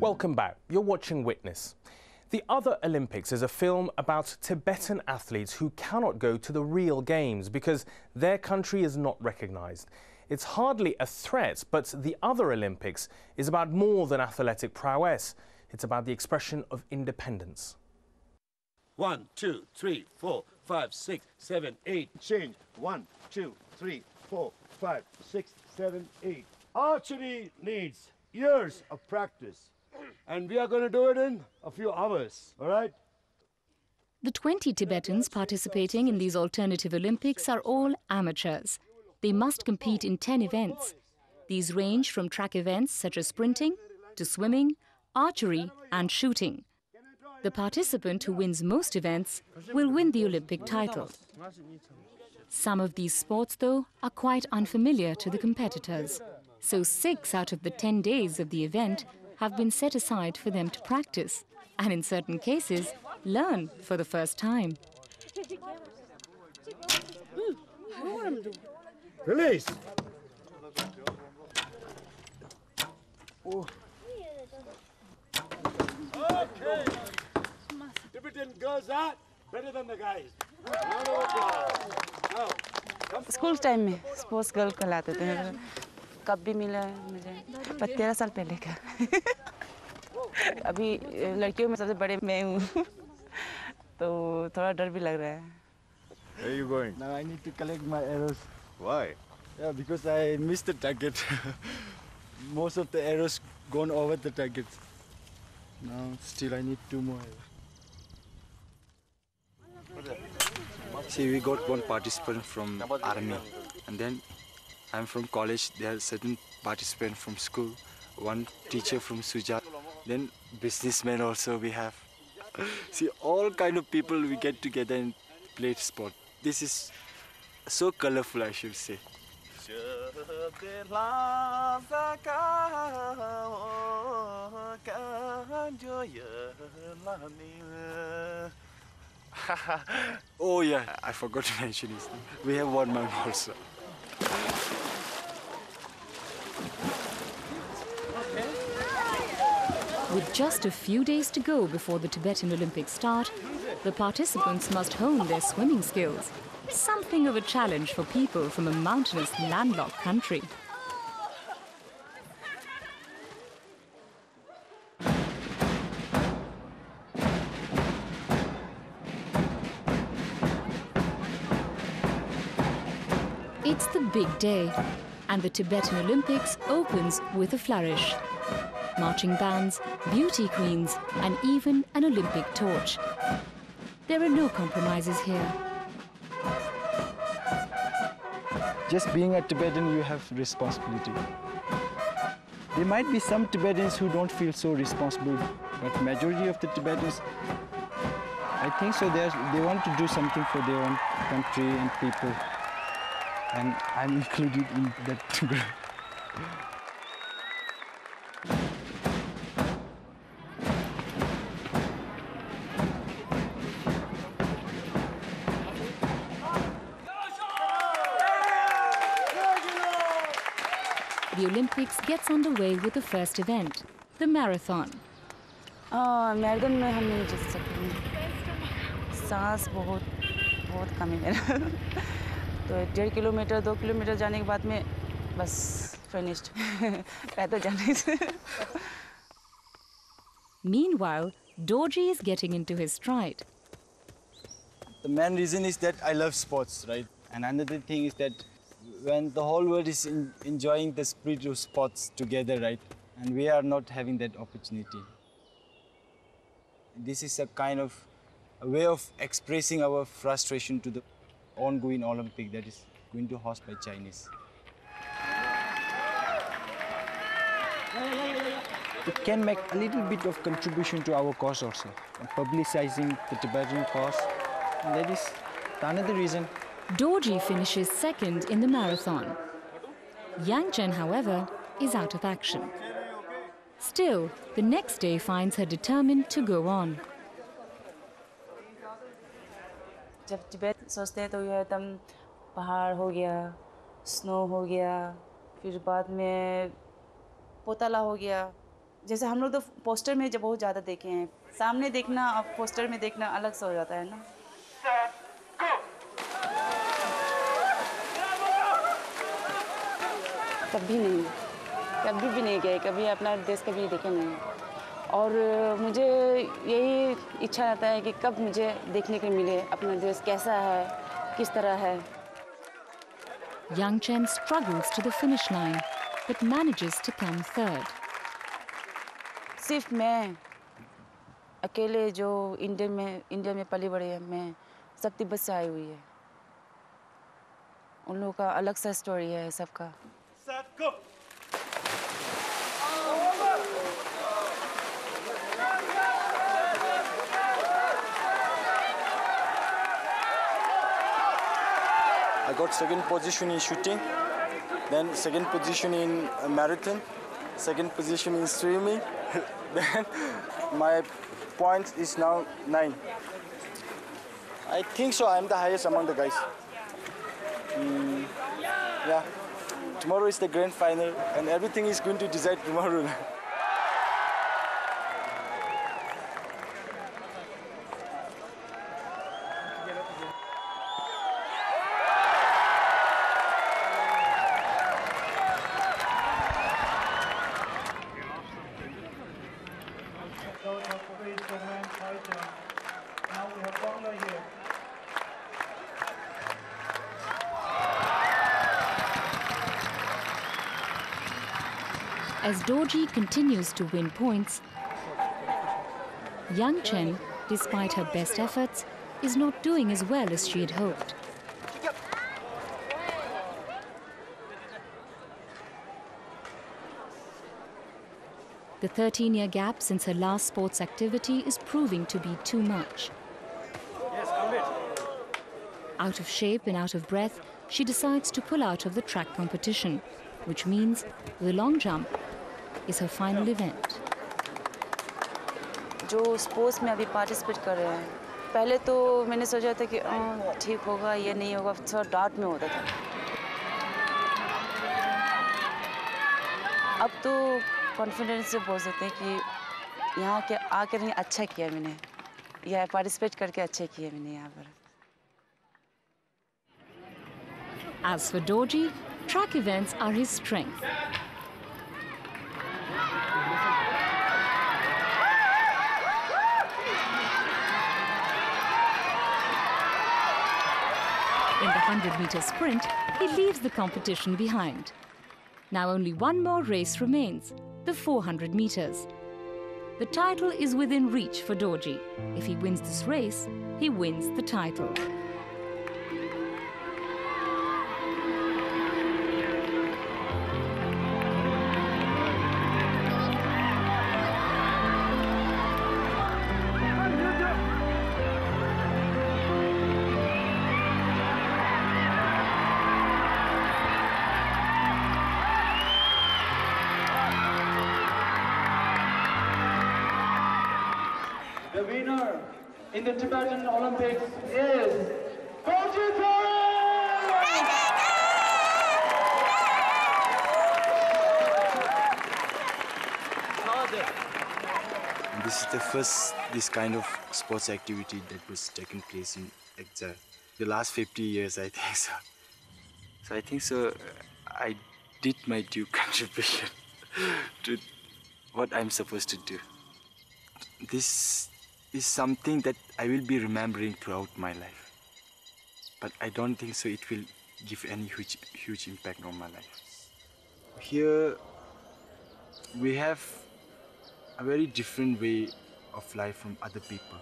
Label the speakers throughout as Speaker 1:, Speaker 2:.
Speaker 1: Welcome back. You're watching Witness. The Other Olympics is a film about Tibetan athletes who cannot go to the real games because their country is not recognized. It's hardly a threat, but The Other Olympics is about more than athletic prowess. It's about the expression of independence.
Speaker 2: 1, 2, 3, 4, 5, 6, 7, 8.
Speaker 3: Change. 1, 2, 3, 4, 5, 6, 7, 8. Archery needs years of practice. And we are going to do it in a few hours, all right?
Speaker 4: The 20 Tibetans participating in these alternative Olympics are all amateurs. They must compete in 10 events. These range from track events such as sprinting to swimming, archery and shooting. The participant who wins most events will win the Olympic title. Some of these sports, though, are quite unfamiliar to the competitors. So 6 out of the 10 days of the event have been set aside for them to practice and, in certain cases, learn for the first time.
Speaker 3: Release! Oh. Okay. Tibetan girls are better than the guys.
Speaker 5: School time में sports girl कहलाते थे कब भी मिला मुझे 13 साल पहले का अभी लड़कियों में सबसे बड़े मैं हूँ तो थोड़ा डर भी लग रहा है
Speaker 3: Where are you going? Now I need to collect my arrows.
Speaker 6: Why?
Speaker 3: Yeah, because I missed the target. Most of the arrows gone over the target. Now still I need 2 more arrows.
Speaker 6: See, we got one participant from army, and then I'm from college. There are certain participants from school, one teacher from Suja, then businessmen also we have. See, all kind of people we get together and play sport. This is so colorful, I should say. Oh yeah, I forgot to mention this. We have one monk also.
Speaker 4: With just a few days to go before the Tibetan Olympics start, the participants must hone their swimming skills. Something of a challenge for people from a mountainous, landlocked country. It's the big day, and the Tibetan Olympics opens with a flourish. Marching bands, beauty queens, and even an Olympic torch. There are no compromises here.
Speaker 3: Just being a Tibetan, you have responsibility. There might be some Tibetans who don't feel so responsible, but majority of the Tibetans, I think so, they want to do something for their own country and people. And I'm included in that group.
Speaker 4: The Olympics gets underway with the first event, the marathon.
Speaker 5: Marathon में हम नहीं जीत सकते सांस बहुत कम है मेरा तो 1.5 kilometre 2 kilometre जाने के बाद में बस फिनिश्ड पैदल जाने से
Speaker 4: Meanwhile, Dorji is getting into his stride.
Speaker 3: The main reason is that I love sports, right? And another thing is that when the whole world is enjoying the spirit of sports together, right? And we are not having that opportunity. This is a kind of a way of expressing our frustration to the ongoing Olympic that is going to host by Chinese. It can make a little bit of contribution to our cause also, publicizing the Tibetan cause, and that is another reason.
Speaker 4: Dorji finishes second in the marathon. Yang Chen, however, is out of action. Still, the next day finds her determined to go on.
Speaker 5: जब तिब्बत सोचते हैं तो यह एकदम पहाड़ हो गया, snow हो गया, फिर बाद में पोताला हो गया, जैसे हम लोग तो पोस्टर में जब बहुत ज़्यादा देखे हैं, सामने देखना और पोस्टर में देखना अलग सा हो जाता है ना। कभी नहीं, कभी भी नहीं गए, कभी अपना देश कभी देखे नहीं। और मुझे यही इच्छा रहता है कि कब मुझे देखने को मिले अपना देश कैसा है, किस तरह है।
Speaker 4: Young Chen struggles to the finish line, but manages to come third.
Speaker 5: सिर्फ मैं अकेले जो इंडिया में पली बड़ी है, मैं सब तिब्बत से आई हुई है। उन लोगों का अलग सा स्टोरी है सबका।
Speaker 6: I got second position in shooting, then second position in marathon, second position in swimming. Then my point is now 9. I think so. I'm the highest among the guys. Yeah. Tomorrow is the grand final, and everything is going to decide tomorrow.
Speaker 4: As Dorji continues to win points, young Chen, despite her best efforts, is not doing as well as she had hoped. The 13-year gap since her last sports activity is proving to be too much. Out of shape and out of breath, she decides to pull out of the track competition, which means the long jump is her final event.
Speaker 5: जो sports में अभी participate कर रहे हैं, पहले तो मैंने सोचा था कि ठीक होगा, ये नहीं होगा, थोड़ा डाउट में होता था। अब तो कॉन्फिडेंस से बोल सकते हैं कि यहाँ के आकर नहीं अच्छा किया मैंने, या पार्टिसिपेट करके अच्छा किया मैंने यहाँ पर।
Speaker 4: As for Dorji, track events are his strength. In the 100-meter sprint, he leaves the competition behind. Now only one more race remains, the 400 meters. The title is within reach for Dorji. If he wins this race, he wins the title.
Speaker 7: The winner in the Tibetan Olympics is
Speaker 6: This is the first this kind of sports activity that was taking place in exile. The last 50 years, I think so. So I think so. I did my due contribution to what I'm supposed to do. This is something that I will be remembering throughout my life. But I don't think so it will give any huge impact on my life. Here we have a very different way of life from other people.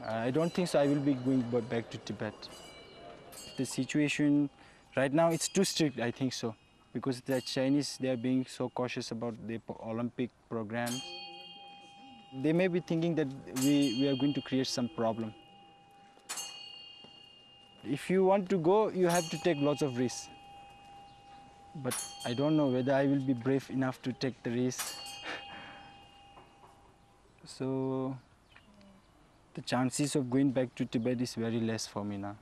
Speaker 3: I don't think so I will be going back to Tibet. The situation right now, it's too strict, I think so. Because the Chinese, they are being so cautious about the Olympic program. They may be thinking that we are going to create some problem. If you want to go, you have to take lots of risks. But I don't know whether I will be brave enough to take the risk. So the chances of going back to Tibet is very less for me now.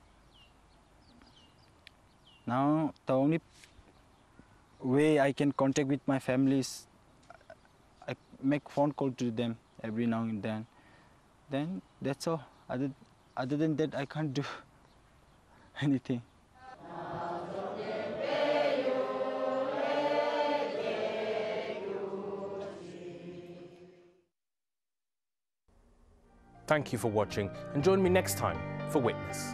Speaker 3: Now the only way I can contact with my family is I make phone call to them every now and then. Then that's all. Other than that, I can't do anything.
Speaker 1: Thank you for watching, and join me next time for Witness.